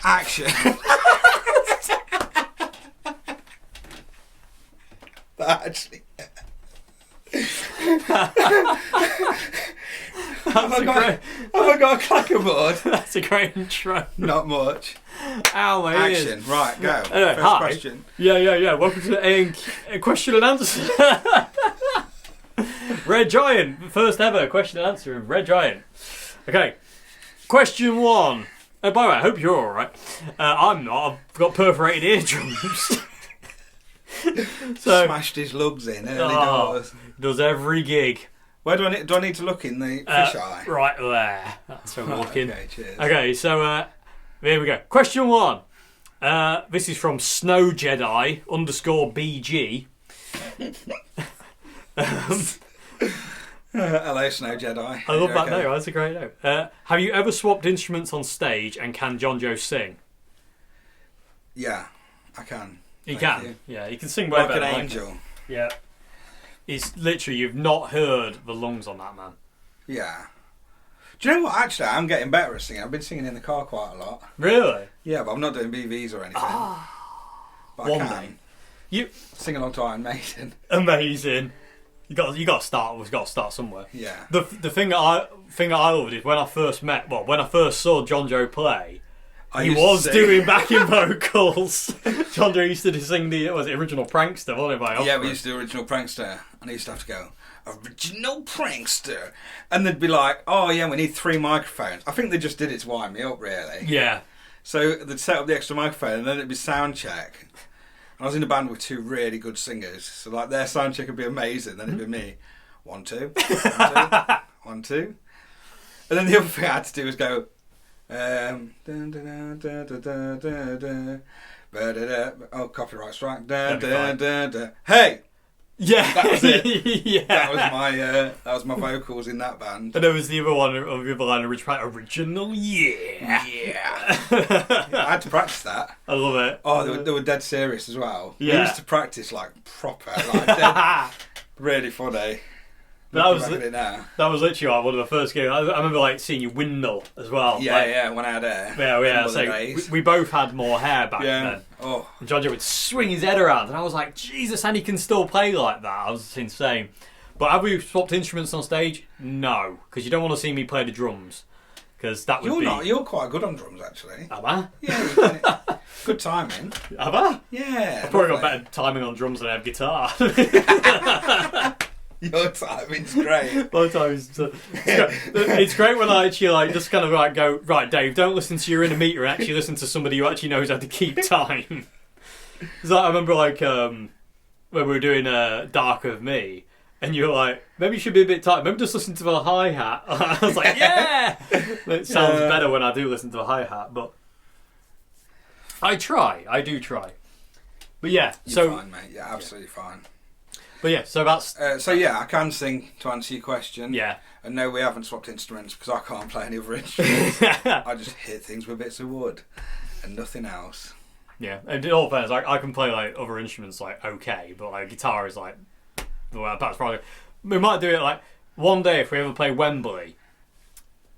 Action. That actually. Have I got a clackerboard? That's a great intro. Not much. Ow, my ears. Action. Right, go. Anyway, First question. Yeah. Welcome to the question and answer. Red Giant. First ever question and answer of Red Giant. Okay. Question 1. By the way, I hope you're alright. I'm not. I've got perforated eardrums. So Smashed his lugs in early doors. Does every gig. Where do I need to look in the fish eye? Right there. That's where we're looking. Okay, cheers. Okay, so here we go. Question 1. This is from Snow Jedi _BG. Hello, Snow Jedi. I love that name. That's a great name. Have you ever swapped instruments on stage, and can John Joe sing? Yeah, I can. He Thank can. you. Yeah, he can sing way Like better an than I angel. can. Yeah. It's literally, you've not heard the lungs on that man. Yeah. Do you know what? Actually, I'm getting better at singing. I've been singing in the car quite a lot. Really? Yeah, but I'm not doing BVs or anything. But One I can. day. You Sing along to Iron Maiden. amazing. You got to start. We've got to start somewhere. Yeah. The thing that I loved is when I first saw John Joe play. He was doing backing vocals. John Joe used to sing the original Prankster, wasn't it? By Yeah, we used to do Original Prankster, and I used to have to go, Original Prankster, and they'd be like, oh yeah, we need 3 microphones. I think they just did it to wind me up, really. Yeah. So they'd set up the extra microphone, and then it'd be sound check. And I was in a band with 2 really good singers, so like their sound check would be amazing. Then it'd be me, 1 2, 1 2, 1 2, and then the other thing I had to do was go. Oh, copyright strike. Hey! Yeah, That was it. Yeah, That was my vocals in that band. and there was the other one of the other line, original. Yeah. I had to practice that. I love it. Oh, they were dead serious as well. Yeah. We used to practice like proper, like dead, really funny. That was Looking back at it now. That was literally like one of the first games. I remember like seeing you windmill as well. Yeah, like, yeah, when I had hair. Yeah. Some So other days. we both had more hair back Yeah. then. Oh, And John Joe would swing his head around, and I was like, Jesus, and he can still play like that. I was insane. But have we swapped instruments on stage? No, because you don't want to see me play the drums, because that would be. You're quite good on drums, actually. Have I? Yeah, good timing. Have I? Yeah. I've probably got lovely. better timing on drums than I have guitar. Your timing's great. Both times. It's great when I actually like just kind of like go, right, Dave, don't listen to your inner meter and actually listen to somebody who actually knows how to keep time. Because I remember like when we were doing Dark of Me, and you were like, maybe you should be a bit tight. Maybe just listen to the hi-hat. I was like, yeah! It sounds better when I do listen to the hi-hat, but I do try. But yeah, You're fine, mate. Yeah, absolutely fine. But yeah, so that's... So yeah, I can sing to answer your question. Yeah. And no, we haven't swapped instruments because I can't play any other instruments. I just hit things with bits of wood and nothing else. Yeah, and in all fairness, I can play like other instruments like okay, but like guitar is like, well, that's probably. We might do it like one day if we ever play Wembley.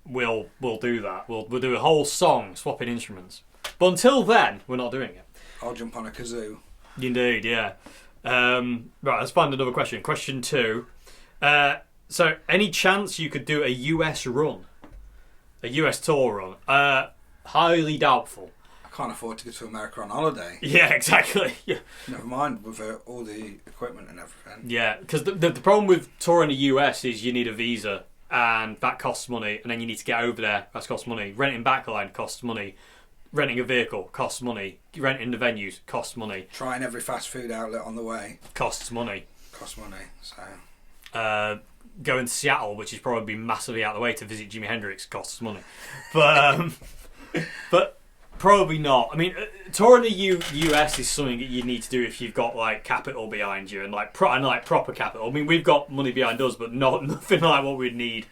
We'll do that. We'll do a whole song swapping instruments. But until then, we're not doing it. I'll jump on a kazoo. Indeed, yeah. Right, let's find another question. Question 2. So, any chance you could do a US run, a US tour run? Highly doubtful. I can't afford to go to America on holiday. Yeah, exactly. Yeah. Never mind with all the equipment and everything. Yeah, because the problem with touring the US is you need a visa, and that costs money, and then you need to get over there. That costs money. Renting backline costs money. Renting a vehicle costs money. Renting the venues costs money. Trying every fast food outlet on the way Costs money. costs money. So Going to Seattle, which is probably massively out of the way to visit Jimi Hendrix, costs money. But but probably not. I mean, touring the US is something that you need to do if you've got like capital behind you and like proper capital. I mean, we've got money behind us, but nothing like what we'd need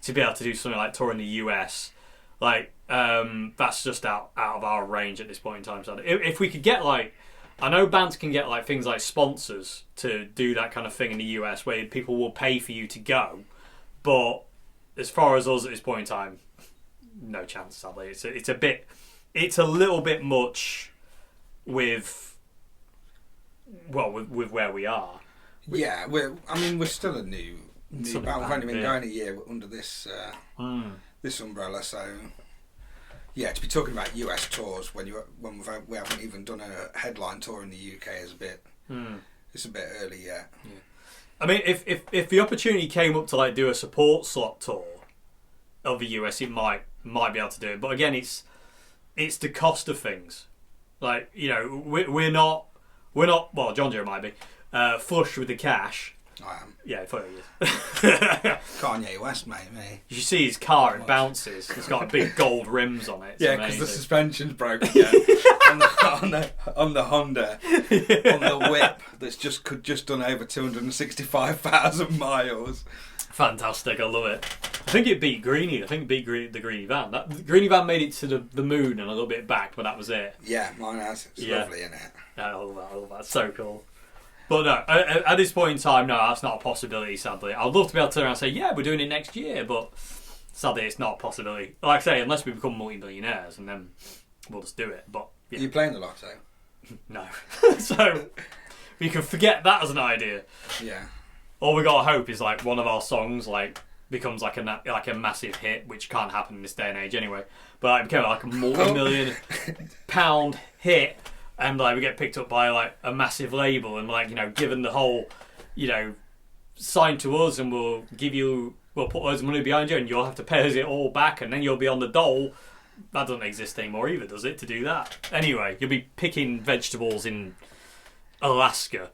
to be able to do something like touring the US. Like that's just out of our range at this point in time. So if we could get like, I know bands can get like things like sponsors to do that kind of thing in the US where people will pay for you to go, but as far as us at this point in time, no chance. Sadly, it's a bit it's a little bit much with where we are. Yeah, we're still a new band. We've only been going a year under this this umbrella, so yeah, to be talking about US tours when we haven't even done a headline tour in the UK is a bit it's a bit early yet. Yeah. I mean, if the opportunity came up to like do a support slot tour of the US, it might be able to do it. But again, it's the cost of things. Like, you know, we're not well, John Joe might be flush with the cash. I am. Yeah, it probably is. Kanye West, mate, me. You see his car, it bounces. It's got big gold rims on it. It's yeah, because the suspension's broken again on the Honda, on the whip that's just done over 265,000 miles. Fantastic, I love it. I think it beat Greenie. I think it beat the Greenie van. The Greenie van made it to the moon and a little bit back, but that was it. Yeah, mine has. It's lovely, isn't it? I love that. It's so cool. But no, at this point in time, no, that's not a possibility, sadly. I'd love to be able to turn around and say, yeah, we're doing it next year, but sadly it's not a possibility. Like I say, unless we become multi-millionaires, and then we'll just do it. But yeah. Are you playing the lotto? No. So we can forget that as an idea. Yeah. All we gotta hope is like one of our songs like becomes like a massive hit, which can't happen in this day and age anyway. But like become like a multi-million pound hit. And like we get picked up by like a massive label and like, you know, given the whole, you know, sign to us and we'll put loads of money behind you and you'll have to pay us it all back and then you'll be on the dole. That doesn't exist anymore either, does it, to do that? Anyway, you'll be picking vegetables in Alaska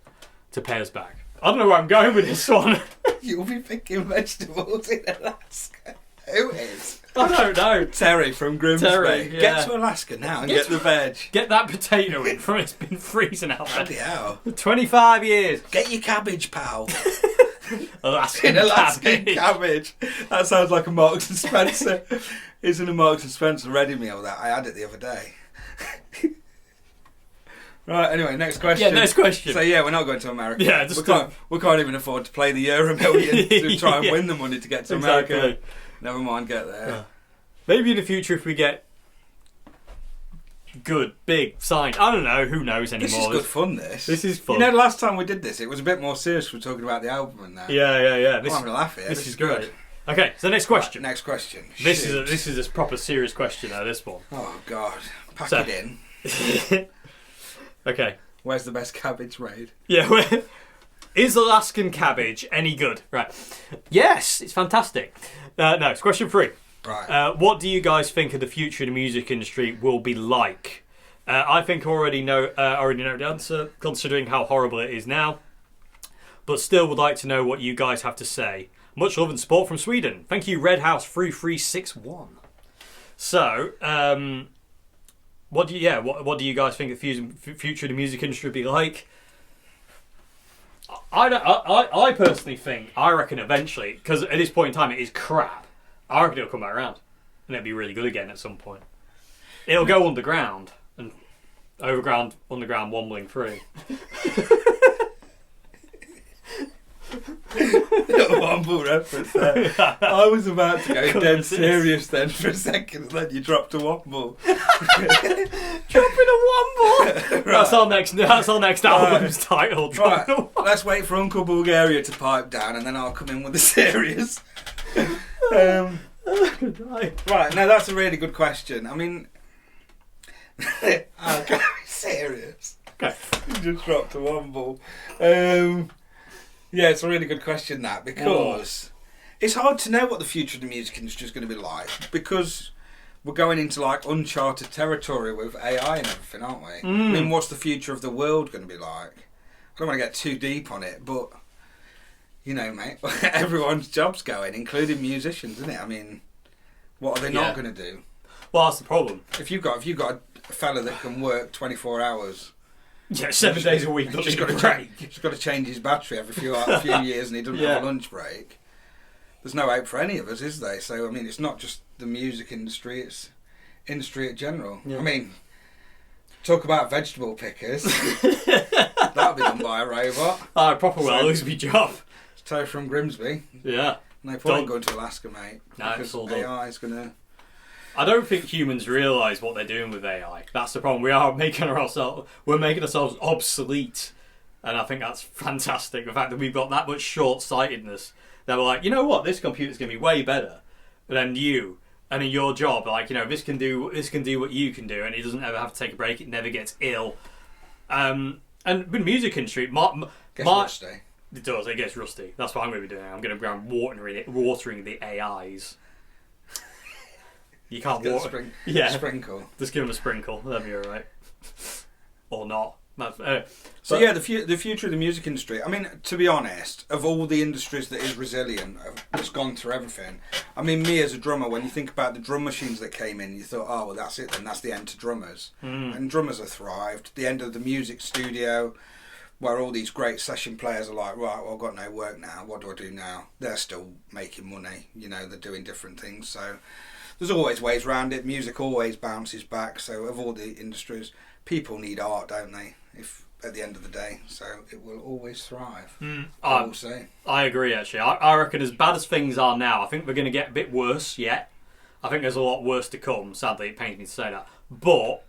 to pay us back. I don't know where I'm going with this one. You'll be picking vegetables in Alaska. Who is? I don't know. Terry from Grimsby. Terry, yeah. Get to Alaska now and get the veg. Get that potato in from it's been freezing out there. Bloody hell. 25 years. Get your cabbage, pal. Alaskan cabbage. That sounds like a Marks and Spencer. Isn't a Marks and Spencer ready meal that? I had it the other day. Right, anyway, next question. Yeah, next question. So yeah, we're not going to America. Yeah, we can't even afford to play the Euro Million to try and win the money to get to America. Never mind, get there. Yeah. Maybe in the future if we get good, big, signed. I don't know, who knows anymore. This is good fun, this. This is fun. You know, last time we did this, it was a bit more serious. We were talking about the album and that. Yeah. I'm having a laugh here. This is good. Okay, so next question. Right, next question. This is a proper serious question now, this one. Oh, God. Pack it in. Okay. Where's the best cabbage made? Yeah, is Alaskan cabbage any good? Right. Yes, it's fantastic. No, it's question 3. Right. What do you guys think of the future of the music industry will be like? I think I already know the answer, considering how horrible it is now. But still would like to know what you guys have to say. Much love and support from Sweden. Thank you, Redhouse3361. So, what do you guys think the future of the music industry will be like? I personally think, I reckon eventually, because at this point in time it is crap, I reckon it'll come back around and it'll be really good again at some point. It'll go underground and overground, underground, wombling free. Little womble reference there. I was about to go dead serious then for a second, and then you dropped a womble. Dropping a womble. Right. That's our next album's title. Right. Let's wait for Uncle Bulgaria to pipe down, and then I'll come in with the serious. Right. Now that's a really good question. I mean, I'll go serious. Okay. You just dropped a womble. Yeah, it's a really good question, that, because it's hard to know what the future of the music industry is going to be like, because we're going into like uncharted territory with AI and everything, aren't we? I mean, what's the future of the world going to be like? I don't want to get too deep on it, but you know, mate, everyone's job's going, including musicians, isn't it? I mean, what are they not going to do? Well, that's the problem. If you've got a fella that can work 24 hours. Yeah, 7 days a week. He's got to change his battery every few years, and he doesn't have a lunch break. There's no hope for any of us, is there? So I mean, it's not just the music industry; it's industry in general. Yeah. I mean, talk about vegetable pickers. That'll be done by a robot. Proper well, lose my job. It's Terry from Grimsby. Yeah. No point in going to Alaska, mate. No, because it's all AI is going to I don't think humans realise what they're doing with AI. That's the problem. We're making ourselves obsolete, and I think that's fantastic. The fact that we've got that much short-sightedness that we're like, you know what, this computer's going to be way better than you, and in your job, like, you know, this can do what you can do, and it doesn't ever have to take a break. It never gets ill. And with the music industry, Gets rusty. It does. It gets rusty. That's what I'm going to be doing. I'm going to be around watering the AIs. You can't water. Sprinkle. Just give them a sprinkle. That'd be all right. Or not. The future of the music industry. I mean, to be honest, of all the industries that is resilient, that's gone through everything. I mean, me as a drummer, when you think about the drum machines that came in, you thought, oh, well, that's it then. That's the end to drummers. And drummers have thrived. The end of the music studio, where all these great session players are like, right, well, I've got no work now. What do I do now? They're still making money. You know, they're doing different things. So there's always ways around it. Music always bounces back. So of all the industries, people need art, don't they? If at the end of the day, so it will always thrive. I will say. I agree. Actually, I reckon as bad as things are now, I think we're going to get a bit worse yet. I think there's a lot worse to come. Sadly, it pains me to say that, but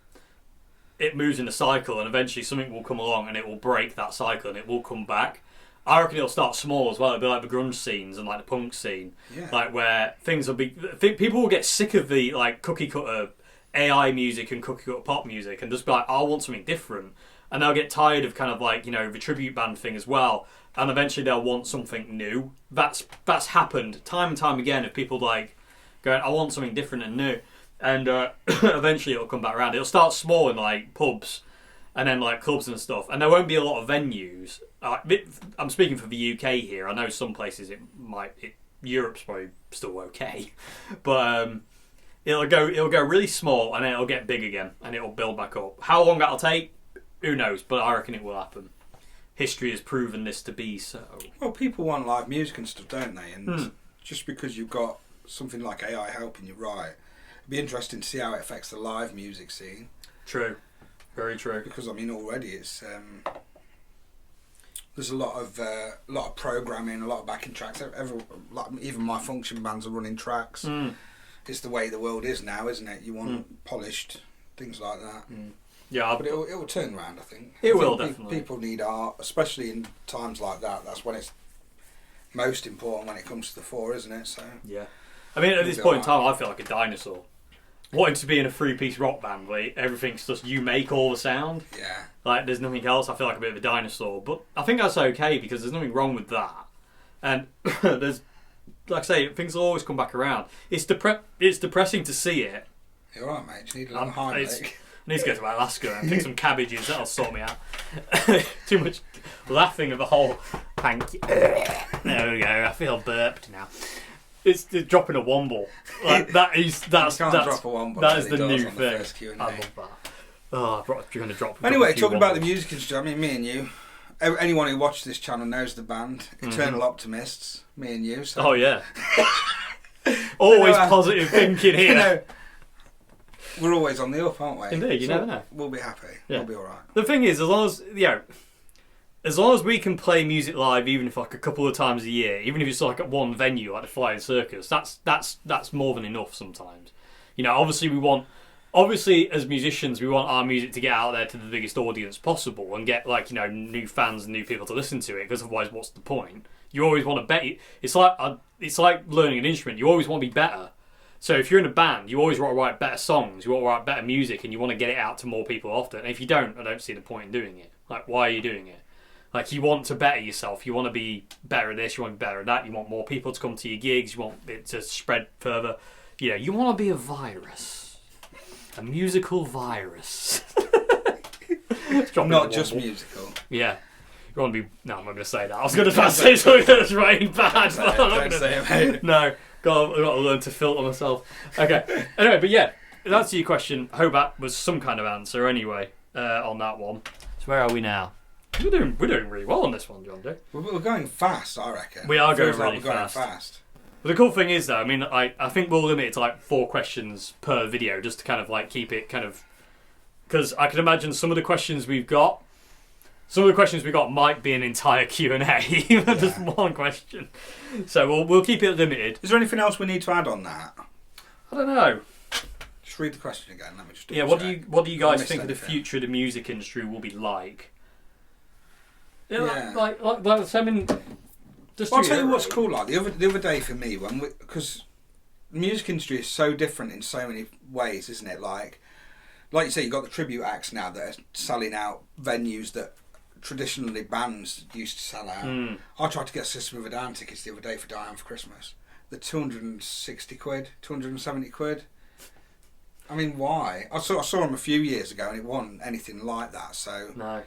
it moves in a cycle, and eventually something will come along and it will break that cycle and it will come back. I reckon it'll start small as well. It'll be like the grunge scenes and like the punk scene, like where things will be. People will get sick of the like cookie cutter AI music and cookie cutter pop music and just be like, I want something different. And they'll get tired of kind of like, you know, the tribute band thing as well. And eventually they'll want something new. That's happened time and time again of people like going, I want something different and new. And eventually it'll come back around. It'll start small in like pubs and then like clubs and stuff. And there won't be a lot of venues. I'm speaking for the UK here. I know some places Europe's probably still okay. But it'll go really small and then it'll get big again and it'll build back up. How long that'll take? Who knows, but I reckon it will happen. History has proven this to be so. Well, people want live music and stuff, don't they? And just because you've got something like AI helping you write, it'd be interesting to see how it affects the live music scene. True. Very true. Because, I mean, already it's... there's a lot of programming, a lot of backing tracks. Even my function bands are running tracks. It's the way the world is now, isn't it? You want polished things like that. Yeah, but it will turn around, I think. It will, definitely. People need art, especially in times like that. That's when it's most important when it comes to the fore, isn't it? So yeah. I mean, at this point in time, I feel like a dinosaur. Wanting to be in a three-piece rock band where everything's just you make all the sound. Yeah. Like, there's nothing else. I feel like a bit of a dinosaur. But I think that's okay because there's nothing wrong with that. And there's, like I say, things will always come back around. It's depressing to see it. You're right, mate. You need a long Heimlich. I need to go to Alaska and pick some cabbages. That'll sort me out. Too much laughing at the whole. Thank you. There we go. I feel burped now. It's dropping a womble. Like that's drop a womble. That is the new thing. I love that. Oh, I'm going to drop. Anyway, talking about the music industry. I mean, me and you. Anyone who watches this channel knows the band Eternal Optimists. Me and you. So. Oh yeah. Always positive thinking here. You know, we're always on the up, aren't we? Indeed, you never know. We'll be happy. Yeah. We'll be alright. The thing is, as long as we can play music live, even if like a couple of times a year, even if it's like at one venue, like the Flying Circus, that's more than enough sometimes. You know, obviously as musicians, we want our music to get out there to the biggest audience possible and get like, you know, new fans and new people to listen to it. Because otherwise, what's the point? You always want to bet. It's like learning an instrument. You always want to be better. So if you're in a band, you always want to write better songs, you want to write better music, and you want to get it out to more people often. And if you don't, I don't see the point in doing it. Like, why are you doing it? Like, you want to better yourself. You want to be better at this, you want to be better at that. You want more people to come to your gigs. You want it to spread further. You know, you want to be a virus. A musical virus. Not just musical. Yeah. You want to be... No, I'm not going to say that. I was going to say something that's really bad. Don't say it, mate. No. God, I've got to learn to filter myself. Okay. Anyway, but yeah, that's your question. I hope that was some kind of answer anyway on that one. So where are we now? We're doing really well on this one, John. We're going fast, I reckon. We are going really fast. But the cool thing is, though, I mean, I think we'll limit it to like 4 questions per video just to kind of like keep it kind of... Because I can imagine some of the questions we've got might be an entire Q&A, even just one question. So we'll keep it limited. Is there anything else we need to add on that? I don't know. Just read the question again. Let me just. Yeah. What do you guys think of the future of the music industry will be like? Yeah. Like so, I mean, just I'll tell you what's cool. Like the other day for me, because the music industry is so different in so many ways, isn't it? Like you say, you've got the tribute acts now that are selling out venues that traditionally bands used to sell out. I tried to get System of a Down tickets the other day for Diane for Christmas. They're 260 quid, 270 quid. I mean, why? I saw them a few years ago and it wasn't anything like that. So no.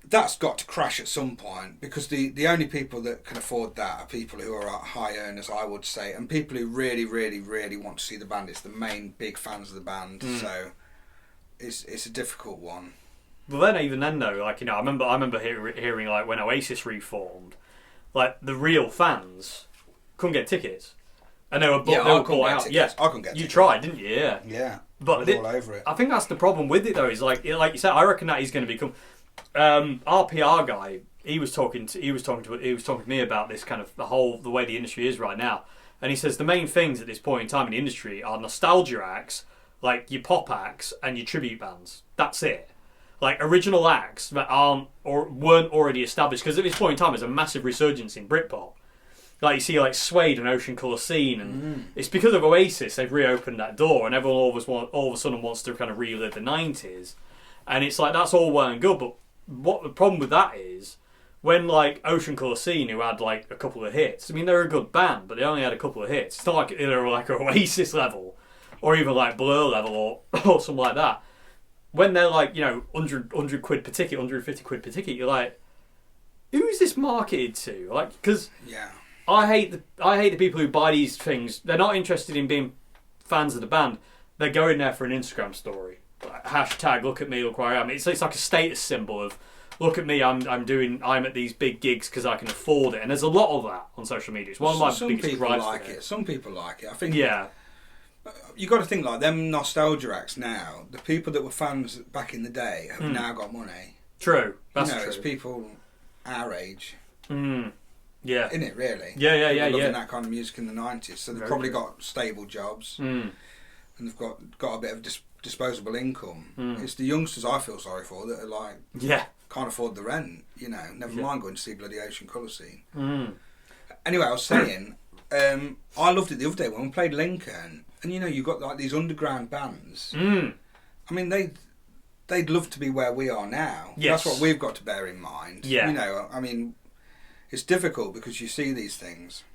That's got to crash at some point, because the only people that can afford that are people who are high earners, I would say, and people who really, really, really want to see the band. It's the main big fans of the band, so it's a difficult one. But then, even then, though, like, you know, I remember hearing like when Oasis reformed, like the real fans couldn't get tickets, and they were bought out. Yeah, I couldn't get tickets. You tried, didn't you? Yeah. Yeah. But all over it. I think that's the problem with it, though. Is like you said, I reckon that he's going to become. Our PR guy, he was talking to me about this kind of the way the industry is right now, and he says the main things at this point in time in the industry are nostalgia acts, like your pop acts and your tribute bands. That's it. Like original acts that aren't or weren't already established, because at this point in time there's a massive resurgence in Britpop. Like you see, like Suede and Ocean Colour Scene, and it's because of Oasis they've reopened that door, and everyone all of a sudden wants to kind of relive the 90s, and it's like that's all well and good, but what the problem with that is, when like Ocean Colour Scene, who had like a couple of hits, I mean they're a good band, but they only had a couple of hits. It's not like they're like Oasis level, or even like Blur level, or something like that. When they're like, you know, 100 quid per ticket, 150 quid per ticket, you're like, who is this marketed to? Like, because I hate the people who buy these things. They're not interested in being fans of the band. They're going there for an Instagram story. Hashtag look at me, look where I am. It's like a status symbol of look at me, I'm at these big gigs because I can afford it, and there's a lot of that on social media. It's one of my biggest drives. Some people like it. I think you got to think like them nostalgia acts now. The people that were fans back in the day have now got money. True, that's true. It's people our age. Yeah, isn't it really? Yeah. Loving that kind of music in the 90s, so they've probably got stable jobs, and they've got a bit of disposable income. It's the youngsters I feel sorry for that are like can't afford the rent, you know, never mind going to see bloody Ocean Colour Scene. Anyway, I was saying I loved it the other day when we played Lincoln, and you know, you got like these underground bands. I mean, they'd love to be where we are now. That's what we've got to bear in mind. You know, I mean, it's difficult because you see these things,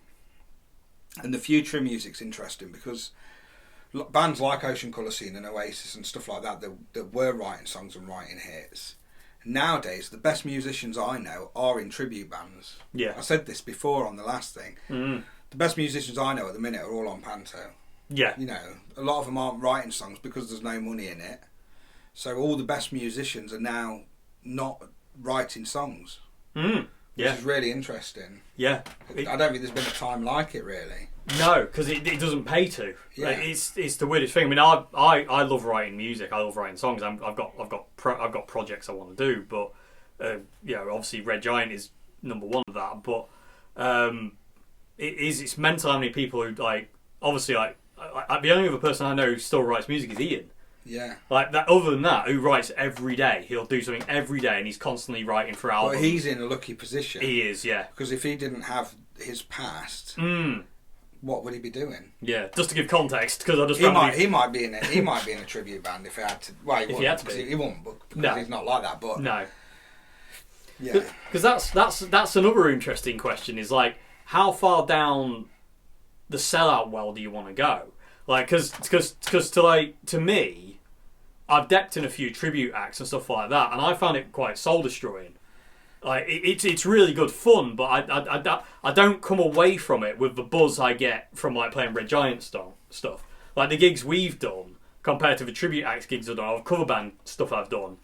and the future of music's interesting because bands like Ocean Colour Scene and Oasis and stuff like that were writing songs and writing hits. Nowadays, the best musicians I know are in tribute bands. I said this before on the last thing. The best musicians I know at the minute are all on Panto. You know, a lot of them aren't writing songs because there's no money in it. So all the best musicians are now not writing songs. Which is really interesting. I don't think there's been a time like it, really. No, because it doesn't pay to. Like, it's the weirdest thing. I mean, I love writing music. I love writing songs. I've got projects I want to do, but you know, obviously Red Giant is number one of that. But it's mental how many people who like obviously like the only other person I know who still writes music is Ian. Like that. Other than that, who writes every day? He'll do something every day, and he's constantly writing for albums. But he's in a lucky position. He is, because if he didn't have his past. What would he be doing? Just to give context, because he might be in a tribute band if he had to. Well, he won't, because he's not like that. But because that's another interesting question. Is like, how far down the sellout well do you want to go? Like, because to me, I've decked in a few tribute acts and stuff like that, and I found it quite soul destroying. Like it's really good fun, but I don't come away from it with the buzz I get from like playing Red Giant stuff. Like the gigs we've done compared to the tribute acts gigs I've done, or cover band stuff I've done,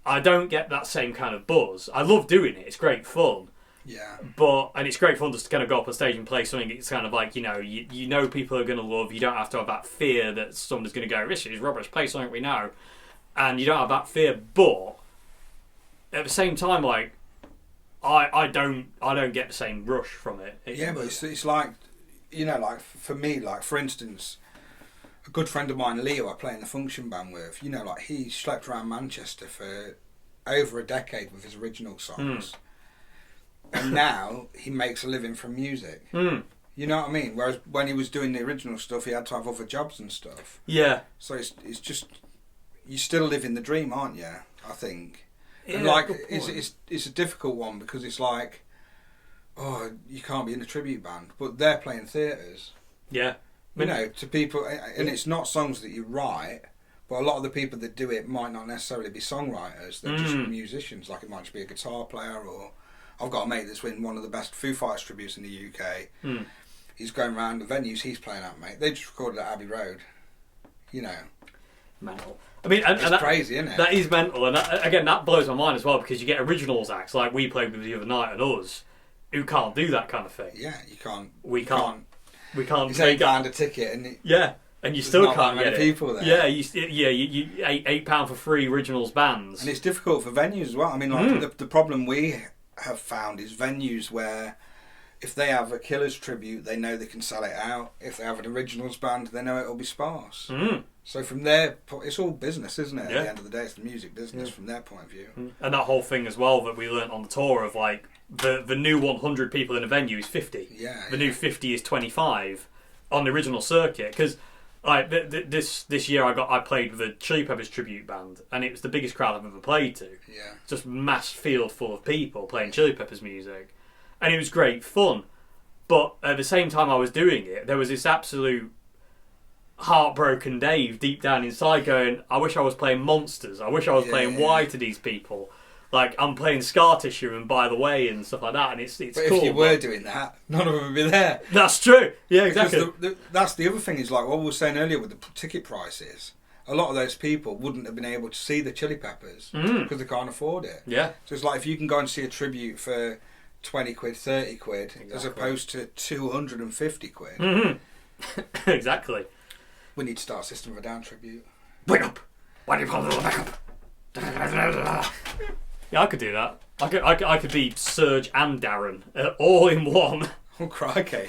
I don't get that same kind of buzz. I love doing it; it's great fun. And it's great fun just to kind of go up on stage and play something. It's kind of like, you know people are going to love. You don't have to have that fear that someone's going to go, "This is rubbish. Play something we know," and you don't have that fear. But at the same time, like. I don't get the same rush from it. But it's like, you know, like for me, like for instance, a good friend of mine, Leo, I play in the function band with. You know, like he slept around Manchester for over a decade with his original songs, and now he makes a living from music. You know what I mean? Whereas when he was doing the original stuff, he had to have other jobs and stuff. Yeah. So it's just, you're still living the dream, aren't you? I think. Yeah, and like it's a difficult one because it's like, oh, you can't be in a tribute band, but they're playing theatres. Yeah. You know, to people, and it's not songs that you write, but a lot of the people that do it might not necessarily be songwriters. They're just musicians. Like it might just be a guitar player, or I've got a mate that's winning one of the best Foo Fighters tributes in the UK. He's going around the venues he's playing at, mate. They just recorded at Abbey Road. You know, mental. I mean, and it's crazy, isn't it? That is mental, and again, that blows my mind as well because you get originals acts like we played with the other night and us, who can't do that kind of thing. Yeah, you can't. We can't. It's £8 a ticket, and and you still can't get people there. Yeah, you £8 for free originals bands, and it's difficult for venues as well. I mean, like the problem we have found is venues where if they have a Killers tribute, they know they can sell it out. If they have an originals band, they know it'll be sparse. So from their, it's all business, isn't it? At the end of the day, it's the music business from their point of view. And that whole thing as well that we learnt on the tour of like the new 100 people in a venue is 50. Yeah. The new 50 is 25 on the original circuit because. Like this year, I played with a Chili Peppers tribute band, and it was the biggest crowd I've ever played to. Yeah, just mass field full of people playing Chili Peppers music, and it was great fun. But at the same time I was doing it, there was this absolute heartbroken Dave deep down inside going, "I wish I was playing Monsters. I wish I was playing Why to these people." Like I'm playing Scar Tissue and By the Way and stuff like that, and it's but cool. If you were doing that, none of them would be there. That's true. Yeah, exactly. Because that's the other thing is like what we were saying earlier with the ticket prices. A lot of those people wouldn't have been able to see the Chili Peppers because they can't afford it. Yeah. So it's like if you can go and see a tribute for 20 quid, 30 quid, as opposed to 250 quid. Exactly. We need to start a System of a Down tribute. Wake up! Why do you call it a backup? Yeah, I could do that. I could be Serge and Darren all in one. Oh crikey!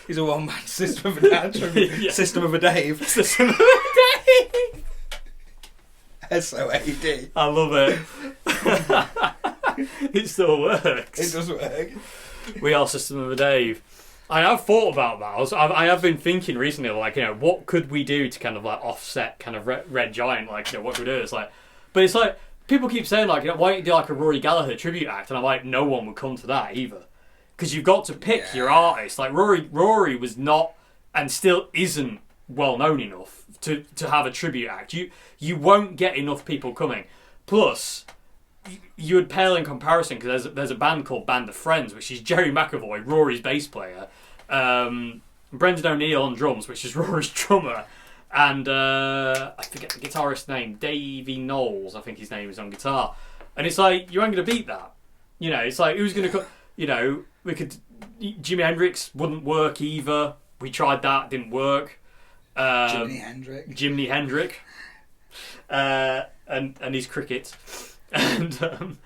He's a one-man System of a Down tribute. System of a Dave. System of a Dave. SOAD. I love it. It still works. It does work. We are System of a Dave. I have thought about that. I have been thinking recently, like, you know, what could we do to kind of like offset kind of Red Giant? Like, you know, what could we do? It's like, but it's like people keep saying like, you know, why don't you do like a Rory Gallagher tribute act? And I'm like, no one would come to that either, because you've got to pick your artist. Like Rory was not and still isn't well known enough to have a tribute act. You won't get enough people coming. Plus, you would pale in comparison because there's a band called Band of Friends, which is Jerry McAvoy, Rory's bass player, Brendan O'Neill on drums, which is Rory's drummer, and I forget the guitarist's name, Davey Knowles, I think his name is on guitar. And it's like, you ain't going to beat that. You know, it's like, who's going to... You know, we could... Jimi Hendrix wouldn't work either. We tried that, didn't work. Jimi Hendrix. And his cricket. And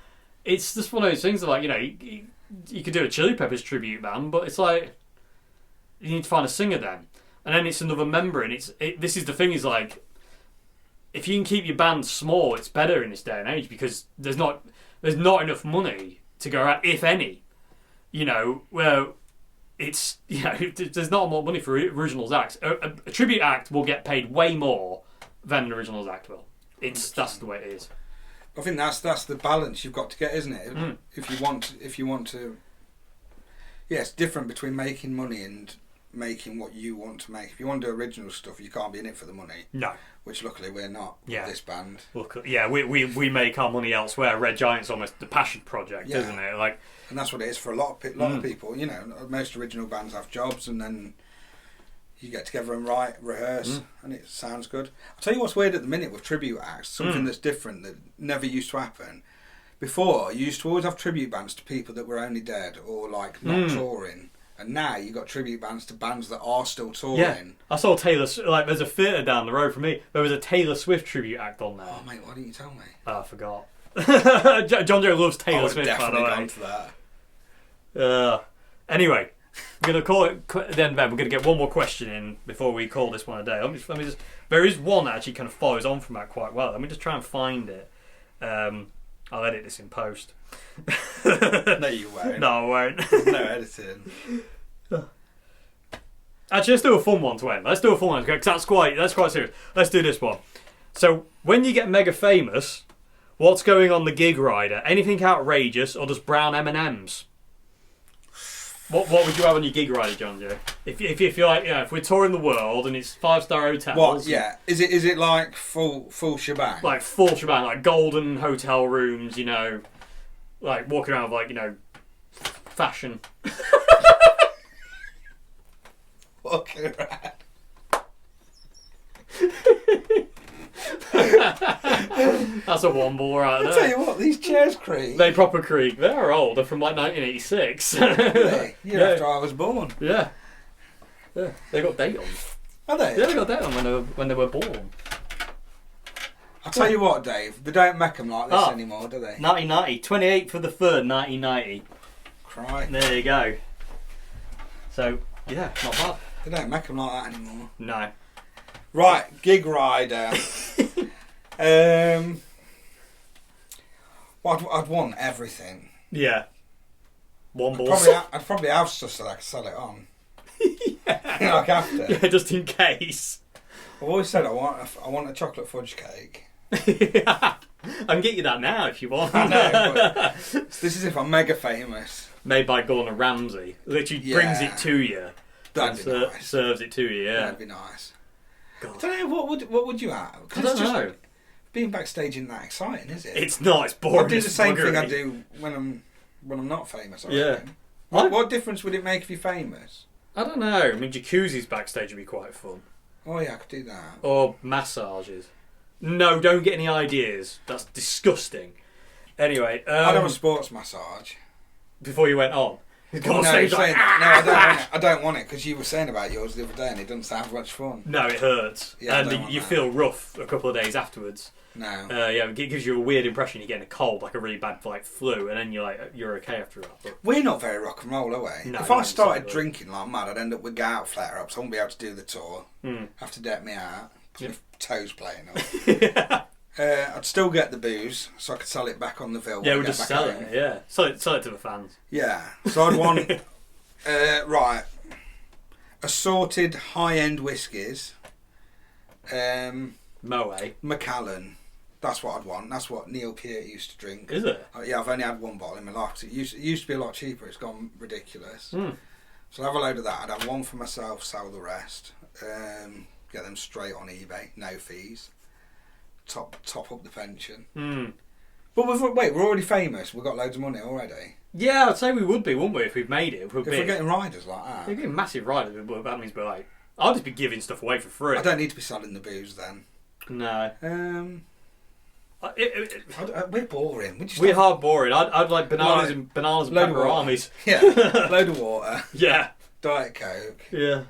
it's just one of those things that, like, you know, you could do a Chili Peppers tribute band, but it's like, you need to find a singer then. And then it's another member, and this is the thing, is like, if you can keep your band small, it's better in this day and age, because there's not enough money to go around, if any. You know, well, it's, you know, there's not more money for originals acts. A tribute act will get paid way more than an originals act will. That's the way it is. I think that's the balance you've got to get, isn't it? If you want to, it's different between making money and making what you want to make. If you want to do original stuff, you can't be in it for the money. No. Which luckily we're not with this band. Look, we make our money elsewhere. Red Giant's almost the passion project, isn't it? Like, and that's what it is for a lot of people. You know, most original bands have jobs, and then you get together and write, rehearse, and it sounds good. I'll tell you what's weird at the minute with tribute acts, something that's different that never used to happen. Before, you used to always have tribute bands to people that were only dead or like not touring. And now you've got tribute bands to bands that are still touring. Yeah, I saw Taylor, like, there's a theatre down the road from me. There was a Taylor Swift tribute act on there. Oh, mate, why didn't you tell me? Oh, I forgot. John Joe loves Taylor Swift, by the way. I would definitely gone to that. Anyway, We're going to call it then. We're going to get one more question in before we call this one a day. Let me just. There is one that actually kind of follows on from that quite well. Let me just try and find it. I'll edit this in post. No, you won't. No, I won't. There's no editing. Actually, let's do a fun one to end. Let's do a fun one because that's quite serious. Let's do this one. So, when you get mega famous, what's going on the gig rider? Anything outrageous or just brown M&Ms? What would you have on your gig rider, John Joe? If you're like, if we're touring the world and it's 5-star hotels. What? Yeah. Is it like full shebang? Like full shebang, like golden hotel rooms, like walking around with like, fashion. Walking around. That's a womble right there. I tell you what, these chairs creak. They proper creak. They're old. They're from like 1986. Really? Year after I was born. Yeah. They got date on. Are they? Yeah, they got date on when they were born. I'll tell you what, Dave. They don't make them like this anymore, do they? 1990. 28th of the 3rd, 1990. Cry. There you go. So, yeah, not bad. They don't make them like that anymore. No. Right, gig rider. Well, I'd want everything. Yeah. Wombles. I'd probably have stuff so that I could sell it on. Yeah. Like after. Yeah, just in case. I've always said I want a chocolate fudge cake. I can get you that now if you want. I know, but this is if I'm mega famous. Made by Gordon Ramsay. Literally brings it to you. That'd be nice. Serves it to you, yeah. That'd be nice. God. I don't know, what would you have? I don't know. Being backstage isn't that exciting, is it? It's not, it's boring. I'd do the same thing I do when I'm not famous, I reckon. What difference would it make if you're famous? I don't know. I mean, jacuzzis backstage would be quite fun. Oh yeah, I could do that. Or massages. No, don't get any ideas. That's disgusting. Anyway, I'd have a sports massage. Before you went on. No, I don't want it because you were saying about yours the other day and it doesn't sound much fun. No, it hurts. Yeah, and you feel rough a couple of days afterwards. No. Yeah, it gives you a weird impression you're getting a cold, like a really bad flu, and then you're okay after that. But we're not very rock and roll, are we? No, if I started drinking like mad, I'd end up with gout flare-ups. I wouldn't be able to do the tour. Have to deck me out. My toes playing up. I'd still get the booze, so I could sell it back on the Ville. Yeah, we'll just sell it. Yeah, sell it to the fans. Yeah, so I'd want assorted high-end whiskies. Moe. Macallan. That's what I'd want. That's what Neil Peart used to drink. Is it? Yeah, I've only had one bottle in my life. It used to be a lot cheaper. It's gone ridiculous. So I'd have a load of that. I'd have one for myself, sell the rest. Get them straight on eBay, no fees. Top up the pension. But we're already famous. We've got loads of money already. Yeah, I'd say we would be, wouldn't we, if we've made it? If we're getting riders like that. If we're getting massive riders, that means we're like... I'll just be giving stuff away for free. I don't need to be selling the booze then. No. We're boring. We are boring. I'd like bananas and pepperonis. Yeah, load of water. Yeah. Diet Coke. Yeah.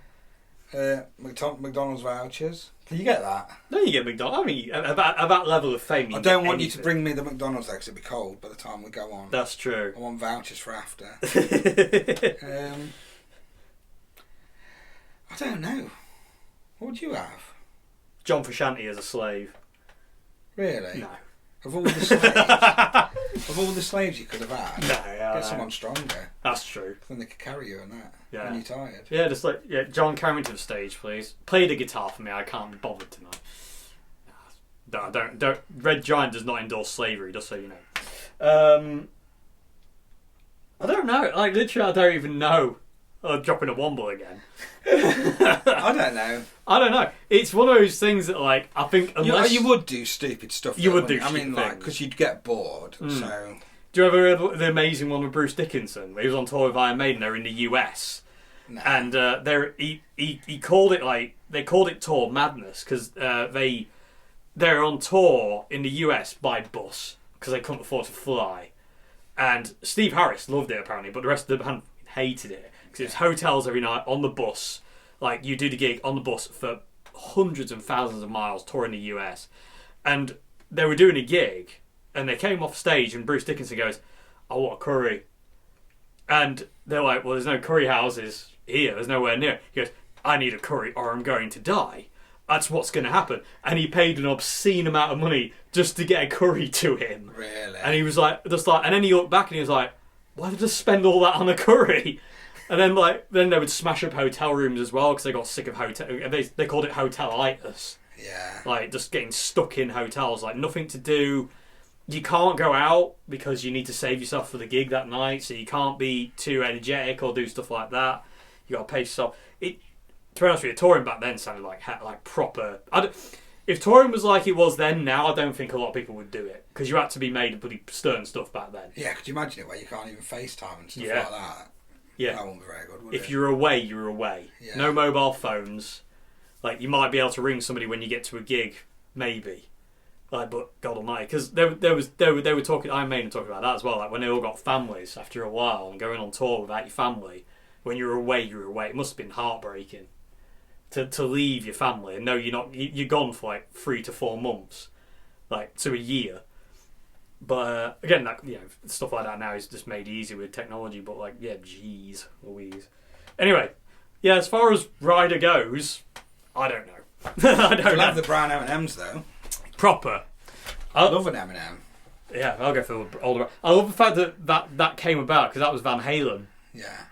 McDonald's vouchers. Can you get that? No, you get McDonald's. I mean, at that level of fame, I don't want you to bring me the McDonald's though, because it'll be cold by the time we go on. That's true. I want vouchers for after. I don't know. What would you have? John Frusciante as a slave. Really? No. Of all the slaves you could have had, get someone stronger. That's true. Then they could carry you and that. Yeah. When you're tired. Yeah, just like John, carry me to the stage, please. Play the guitar for me. I can't be bothered tonight. No, don't. Red Giant does not endorse slavery, just so you know. I don't know. Like literally, I don't even know. Dropping a womble again. I don't know. It's one of those things that, like, I think unless you would do stupid stuff. You would do. I mean, like, because you'd get bored. So. Do you ever hear the amazing one with Bruce Dickinson? Where he was on tour with Iron Maiden. They're in the US, and he called it they called it tour madness because they're on tour in the US by bus because they couldn't afford to fly, and Steve Harris loved it apparently, but the rest of the band hated it. Because it's hotels every night on the bus. Like, you do the gig on the bus for hundreds and thousands of miles touring the US. And they were doing a gig, and they came off stage, and Bruce Dickinson goes, I want a curry. And they're like, well, there's no curry houses here. There's nowhere near. He goes, I need a curry or I'm going to die. That's what's going to happen. And he paid an obscene amount of money just to get a curry to him. Really? And he was like, and then he looked back and he was like, why did I spend all that on a curry? And then then they would smash up hotel rooms as well because they got sick of hotel. They called it hotelitis. Yeah. Like just getting stuck in hotels, like nothing to do. You can't go out because you need to save yourself for the gig that night, so you can't be too energetic or do stuff like that. You got to pace yourself. To be honest with you, touring back then sounded like proper. If touring was like it was then, now I don't think a lot of people would do it because you had to be made of bloody stern stuff back then. Yeah, could you imagine it where you can't even FaceTime and stuff Yeah. like that? Yeah, that wouldn't be very good. Would if it? you're away, you're away. Yeah. No mobile phones. Like you might be able to ring somebody when you get to a gig, maybe. Like, but God Almighty, because they were talking. Iron Maiden talking about that as well. Like when they all got families after a while and going on tour without your family. When you're away, you're away. It must have been heartbreaking to leave your family and know you're gone for like 3 to 4 months, like to a year. But again, that stuff like that now is just made easy with technology. But like, yeah, jeez Louise. Anyway, yeah, as far as Ryder goes, I don't know. I don't I know. love the brown M&Ms though. Proper. I love an M&M. Yeah, I'll go for the older. I love the fact that came about because that was Van Halen. Yeah.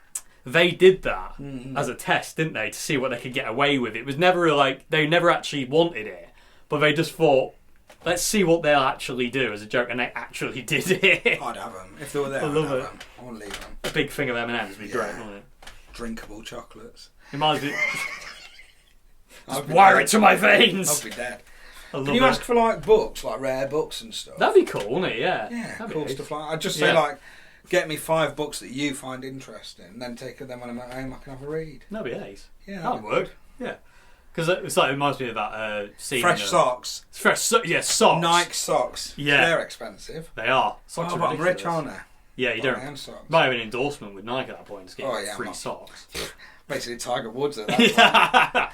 They did that as a test, didn't they, to see what they could get away with. It was never like they never actually wanted it, but they just thought, let's see what they'll actually do as a joke, and they actually did it. I'd have them if they were there. I love it. Them. I wouldn't leave them. A big thing of M&Ms would be great, wouldn't it? Drinkable chocolates. It might be. I'd be Wire dead. it to my veins. I'd be dead. I love Can you it. ask for like books, like rare books and stuff? That'd be cool, wouldn't it? Yeah. Yeah, That'd cool be stuff like that. I'd just say Yeah. like, get me 5 books that you find interesting, and then take them when I'm at home. I can have a read. That'd be ace. Yeah, That'd work. Yeah. Because it's like it reminds me of that scene. Fresh socks. Fresh socks. Nike socks. Yeah. They're expensive. They are. Socks Oh, are but I'm rich, ridiculous. aren't I? Yeah, you Buy my don't. own socks. Might have an endorsement with Nike at that point to get Oh, yeah, free I'm not- socks. Basically, Tiger Woods at that point. Yeah.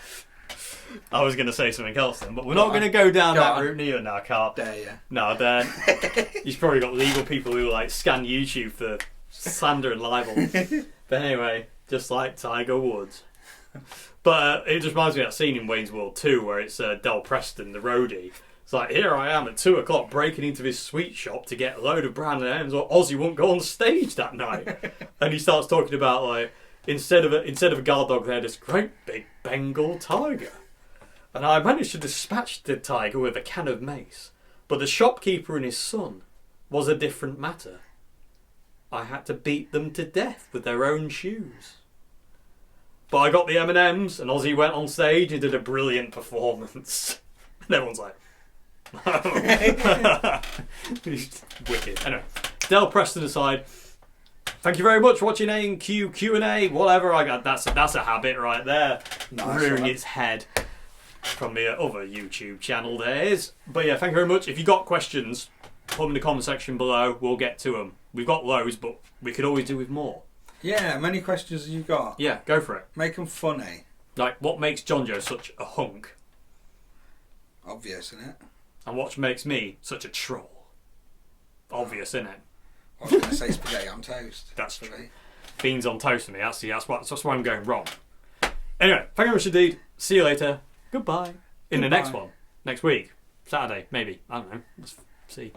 I was going to say something else then, but we're not going to go down Go that on. route near now, Carl. Dare you? No, then you've probably got legal people who like scan YouTube for slander and libel. But anyway, just like Tiger Woods. But it just reminds me of that scene in Wayne's World 2 where it's Del Preston, the roadie. It's like, here I am at 2 o'clock breaking into this sweet shop to get a load of brown M&Ms or Ozzy won't go on stage that night. And he starts talking about like, instead of a guard dog, they had this great big Bengal tiger. And I managed to dispatch the tiger with a can of mace. But the shopkeeper and his son was a different matter. I had to beat them to death with their own shoes. But I got the M&Ms and Ozzy went on stage and did a brilliant performance. And everyone's like, oh. He's wicked. Anyway, Del Preston aside, thank you very much for watching Q&A, whatever. That's a habit right there. Nice Rearing one. its head from the other YouTube channel there is. But yeah, thank you very much. If you got questions, put them in the comment section below. We'll get to them. We've got loads, but we could always do with more. Yeah, many questions as you've got. Yeah, go for it. Make them funny. Like, what makes John Joe such a hunk? Obvious, isn't it? And what makes me such a troll? Obvious, isn't it? I was going to say spaghetti on toast. That's for true. me. Beans on toast for me. That's why I'm going wrong. Anyway, thank you very much indeed. See you later. Goodbye. In the next Goodbye. one. Next week. Saturday, maybe. I don't know. Let's see.